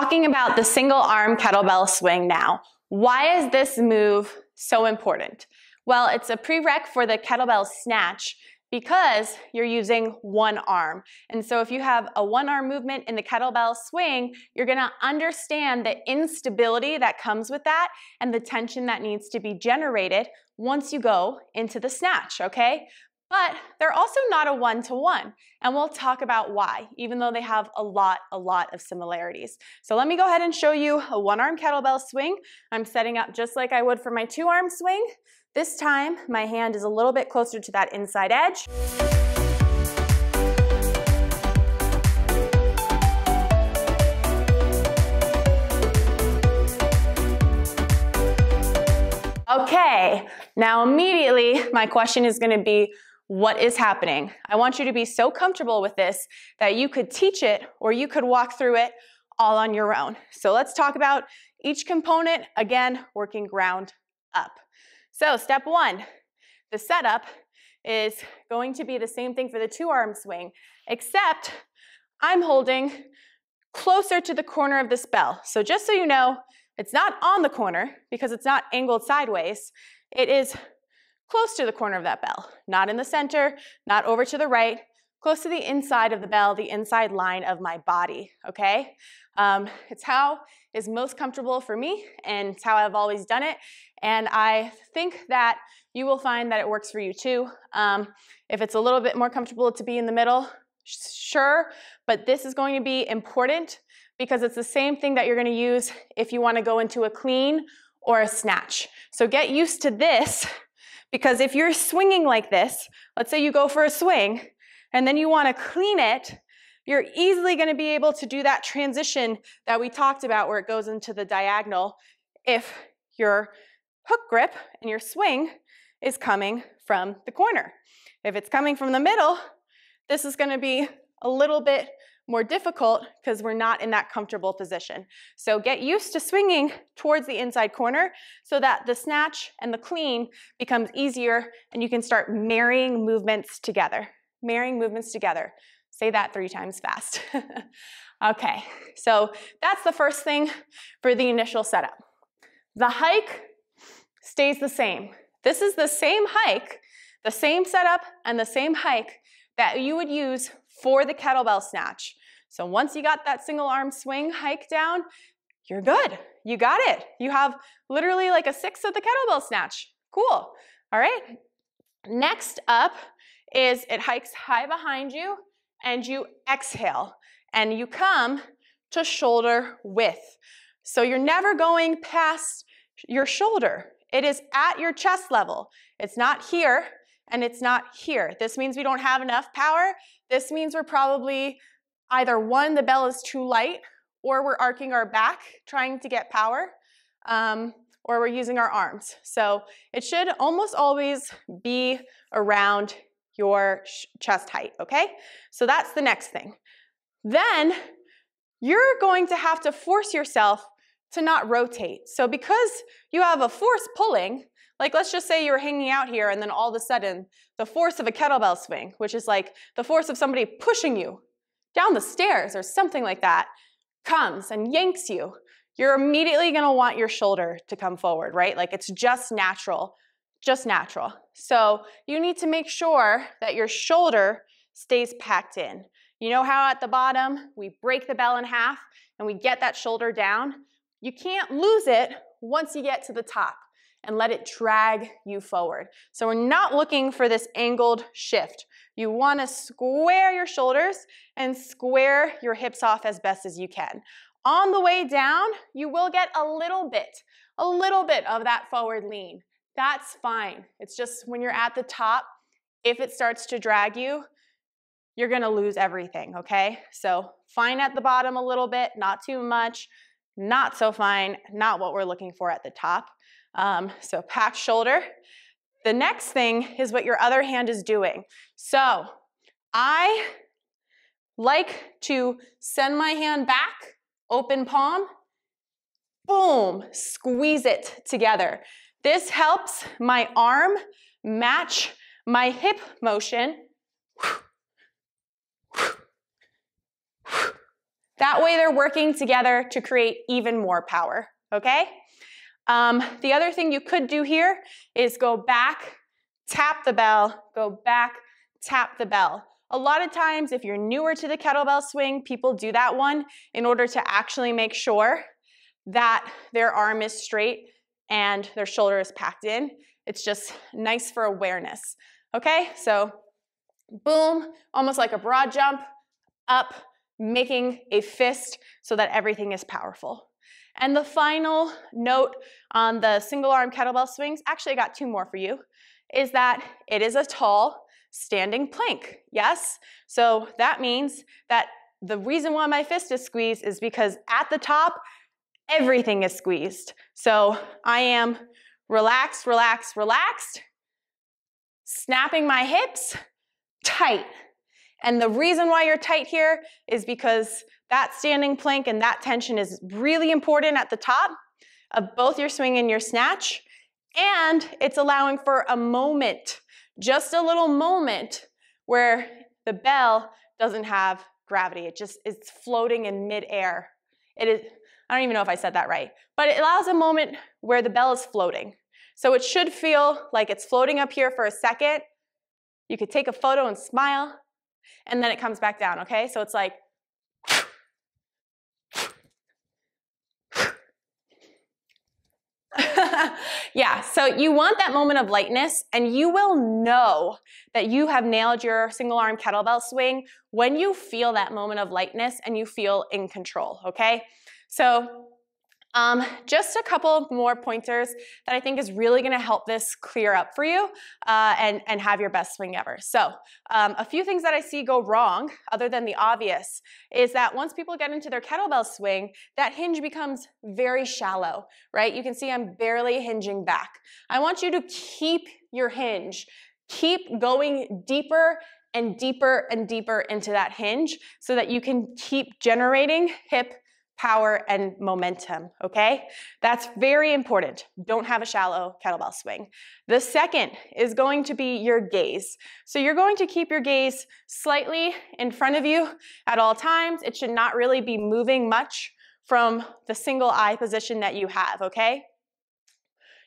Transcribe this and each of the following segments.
Talking about the single arm kettlebell swing now. Why is this move so important? Well, it's a prereq for the kettlebell snatch because you're using one arm. And so if you have a one arm movement in the kettlebell swing, you're gonna understand the instability that comes with that and the tension that needs to be generated once you go into the snatch, okay? But they're also not a one-to-one, and we'll talk about why, even though they have a lot of similarities. So let me go ahead and show you a one-arm kettlebell swing. I'm setting up just like I would for my two-arm swing. This time, my hand is a little bit closer to that inside edge. Okay, now immediately my question is going to be, what is happening? I want you to be so comfortable with this that you could teach it or you could walk through it all on your own. So let's talk about each component, again, working ground up. So step one, the setup is going to be the same thing for the two-arm swing, except I'm holding closer to the corner of this bell. So just so you know, it's not on the corner because it's not angled sideways. It is close to the corner of that bell, not in the center, not over to the right, close to the inside of the bell, the inside line of my body, okay? It's how is most comfortable for me, and it's how I've always done it, and I think that you will find that it works for you too. If it's a little bit more comfortable to be in the middle, sure, but this is going to be important because it's the same thing that you're gonna use if you wanna go into a clean or a snatch. So get used to this, because if you're swinging like this, let's say you go for a swing and then you want to clean it, you're easily going to be able to do that transition that we talked about where it goes into the diagonal if your hook grip and your swing is coming from the corner. If it's coming from the middle, this is going to be a little bit more difficult because we're not in that comfortable position. So get used to swinging towards the inside corner so that the snatch and the clean becomes easier and you can start marrying movements together. Marrying movements together. Say that 3 times fast. Okay, so that's the first thing for the initial setup. The hike stays the same. This is the same hike, the same setup and the same hike that you would use for the kettlebell snatch. So once you got that single arm swing hike down, you're good. You got it. You have literally like a 1/6 of the kettlebell snatch. Cool. All right. Next up is it hikes high behind you and you exhale and you come to shoulder width. So you're never going past your shoulder. It is at your chest level. It's not here and it's not here. This means we don't have enough power. This means we're probably either one, the bell is too light, or we're arcing our back trying to get power, or we're using our arms. So it should almost always be around your chest height, okay? So that's the next thing. Then you're going to have to force yourself to not rotate. So because you have a force pulling, like let's just say you're hanging out here and then all of a sudden the force of a kettlebell swing, which is like the force of somebody pushing you down the stairs or something like that, comes and yanks you, you're immediately gonna want your shoulder to come forward, right? Like it's just natural, just natural. So you need to make sure that your shoulder stays packed in. You know how at the bottom we break the bell in half and we get that shoulder down? You can't lose it once you get to the top and let it drag you forward. So we're not looking for this angled shift. You want to square your shoulders and square your hips off as best as you can. On the way down, you will get a little bit of that forward lean. That's fine. It's just when you're at the top, if it starts to drag you, you're gonna lose everything, okay? So fine at the bottom a little bit, not too much, not so fine, not what we're looking for at the top. So packed shoulder. The next thing is what your other hand is doing. So I like to send my hand back, open palm, boom, squeeze it together. This helps my arm match my hip motion. That way they're working together to create even more power, okay? The other thing you could do here is go back, tap the bell, go back, tap the bell. A lot of times, if you're newer to the kettlebell swing, people do that one in order to actually make sure that their arm is straight and their shoulder is packed in. It's just nice for awareness, okay? So boom, almost like a broad jump, up, making a fist so that everything is powerful. And the final note on the single arm kettlebell swings, actually I got two more for you, is that it is a tall standing plank, yes? So that means that the reason why my fist is squeezed is because at the top, everything is squeezed. So I am relaxed, relaxed, relaxed, snapping my hips tight. And the reason why you're tight here is because that standing plank and that tension is really important at the top of both your swing and your snatch. And it's allowing for a moment, just a little moment, where the bell doesn't have gravity. It just is floating in midair. It is, I don't even know if I said that right, but it allows a moment where the bell is floating. So it should feel like it's floating up here for a second. You could take a photo and smile, and then it comes back down, okay? So it's like, yeah, so you want that moment of lightness, and you will know that you have nailed your single arm kettlebell swing when you feel that moment of lightness and you feel in control, okay? So just a couple more pointers that I think is really gonna help this clear up for you and have your best swing ever. So a few things that I see go wrong, other than the obvious, is that once people get into their kettlebell swing, that hinge becomes very shallow, right? You can see I'm barely hinging back. I want you to keep your hinge. Keep going deeper and deeper and deeper into that hinge so that you can keep generating hip power and momentum, okay? That's very important. Don't have a shallow kettlebell swing. The second is going to be your gaze. So you're going to keep your gaze slightly in front of you at all times. It should not really be moving much from the single eye position that you have, okay?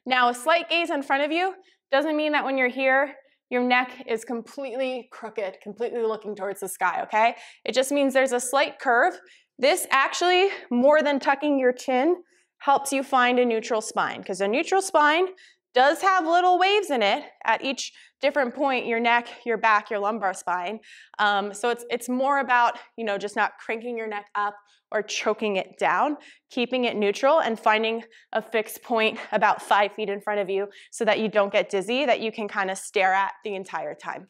Now, a slight gaze in front of you doesn't mean that when you're here, your neck is completely crooked, completely looking towards the sky, okay? It just means there's a slight curve. This actually, more than tucking your chin, helps you find a neutral spine, because a neutral spine does have little waves in it at each different point, your neck, your back, your lumbar spine. So it's more about, you know, just not cranking your neck up or choking it down, keeping it neutral and finding a fixed point about 5 feet in front of you so that you don't get dizzy, that you can kind of stare at the entire time.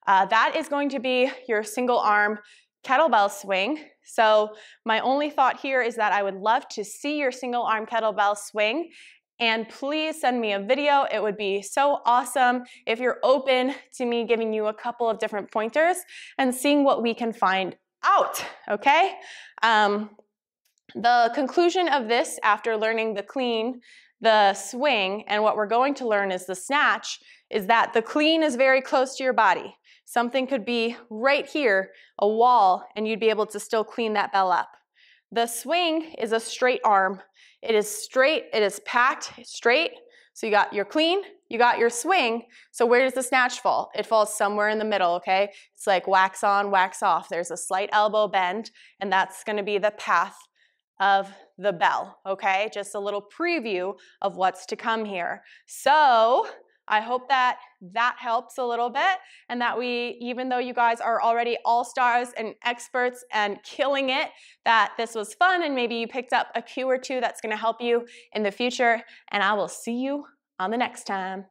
That is going to be your single arm kettlebell swing. So my only thought here is that I would love to see your single arm kettlebell swing, and please send me a video. It would be so awesome if you're open to me giving you a couple of different pointers and seeing what we can find out, okay? The conclusion of this, after learning the clean, the swing, and what we're going to learn is the snatch, is that the clean is very close to your body. Something could be right here, a wall, and you'd be able to still clean that bell up. The swing is a straight arm. It is straight, it is packed straight. So you got your clean, you got your swing. So where does the snatch fall? It falls somewhere in the middle, okay? It's like wax on, wax off. There's a slight elbow bend, and that's gonna be the path of the bell, okay? Just a little preview of what's to come here. So I hope that that helps a little bit, and that we, even though you guys are already all-stars and experts and killing it, that this was fun and maybe you picked up a cue or two that's gonna help you in the future, and I will see you on the next time.